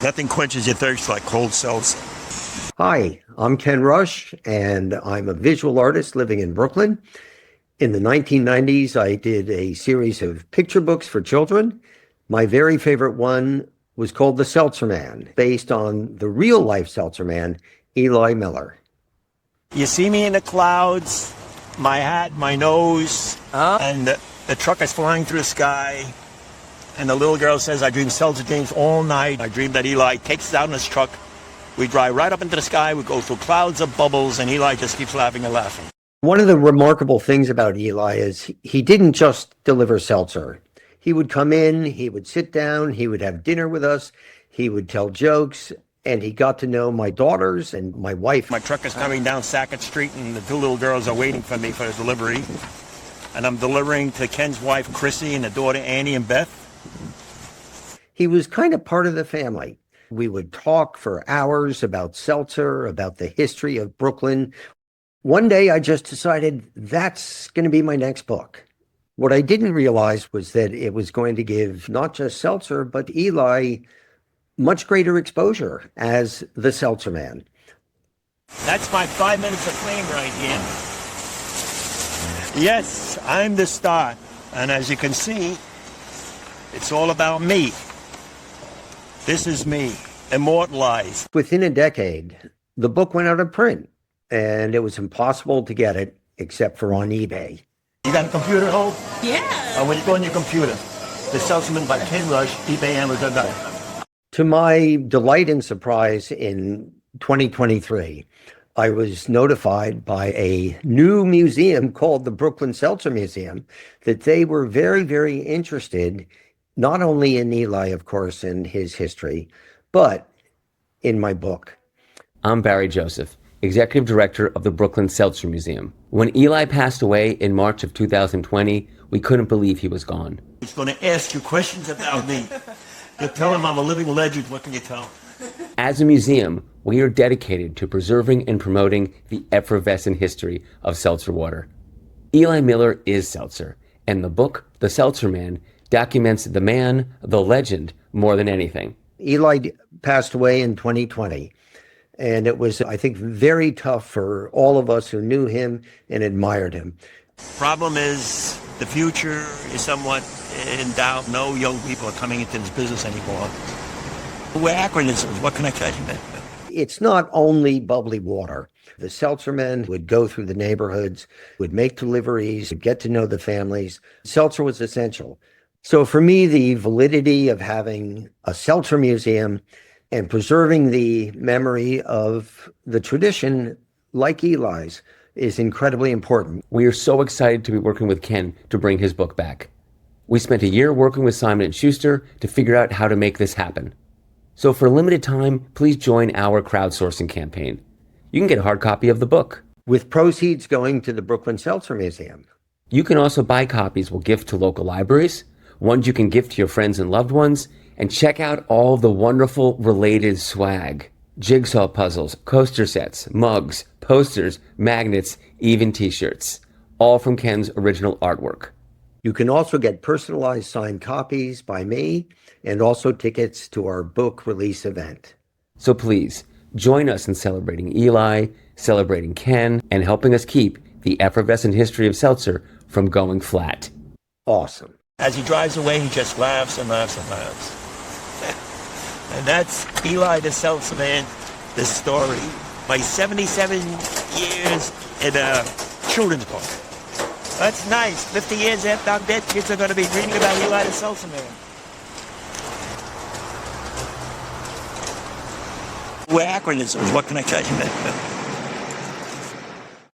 Nothing quenches your thirst like cold seltzer. Hi, I'm Ken Rush, and I'm a visual artist living in Brooklyn. In the 1990s, I did a series of picture books for children. My very favorite one was called The Seltzer Man, based on the real-life Seltzer Man, Eli Miller. You see me in the clouds, my hat, my nose, and the truck is flying through the sky. And the little girl says, I dream seltzer dreams all night. I dream that Eli takes us out in his truck. We drive right up into the sky. We go through clouds of bubbles, and Eli just keeps laughing and laughing. One of the remarkable things about Eli is he didn't just deliver seltzer. He would come in, he would sit down, he would have dinner with us, he would tell jokes, and he got to know my daughters and my wife. My truck is coming down Sackett Street, and the two little girls are waiting for me for the delivery. And I'm delivering to Ken's wife, Chrissy, and the daughter, Annie and Beth. He was kind of part of the family. We would talk for hours about seltzer, about the history of Brooklyn. One day I just decided that's going to be my next book. What I didn't realize was that it was going to give not just seltzer, but Eli much greater exposure as the Seltzer Man. That's my 5 minutes of fame right here. Yes, I'm the star. And as you can see, it's all about me. This is me, immortalized. Within a decade, the book went out of print, and it was impossible to get it except for on eBay. You got a computer at home? Yeah. When you go on your computer, The Seltzer Man by Ken Rush, eBay, Amazon.com. To my delight and surprise, in 2023, I was notified by a new museum called the Brooklyn Seltzer Museum that they were very, very interested not only in Eli, of course, and his history, but in my book. I'm Barry Joseph, Executive Director of the Brooklyn Seltzer Museum. When Eli passed away in March of 2020, we couldn't believe he was gone. He's going to ask you questions about me. You tell him I'm a living legend. What can you tell him? As a museum, we are dedicated to preserving and promoting the effervescent history of seltzer water. Eli Miller is seltzer, and the book, The Seltzer Man, documents the man, the legend, more than anything. Eli passed away in 2020, and it was, I think, very tough for all of us who knew him and admired him. Problem is, the future is somewhat in doubt. No young people are coming into this business anymore. We're anachronisms. What can I tell you, man? It's not only bubbly water. The seltzer men would go through the neighborhoods, would make deliveries, would get to know the families. Seltzer was essential. So for me, the validity of having a seltzer museum and preserving the memory of the tradition like Eli's is incredibly important. We are so excited to be working with Ken to bring his book back. We spent a year working with Simon & Schuster to figure out how to make this happen. So for a limited time, please join our crowdsourcing campaign. You can get a hard copy of the book, with proceeds going to the Brooklyn Seltzer Museum. You can also buy copies we'll gift to local libraries, ones you can gift to your friends and loved ones, and check out all the wonderful related swag. Jigsaw puzzles, coaster sets, mugs, posters, magnets, even t-shirts. All from Ken's original artwork. You can also get personalized signed copies by me and also tickets to our book release event. So please, join us in celebrating Eli, celebrating Ken, and helping us keep the effervescent history of seltzer from going flat. Awesome. As he drives away, he just laughs and laughs and laughs. And that's Eli the Seltzer Man, the story. My 77 years in a children's book. That's nice. 50 years after I'm dead, kids are going to be reading about Eli the Seltzer Man. We're anachronisms. What can I tell you, man?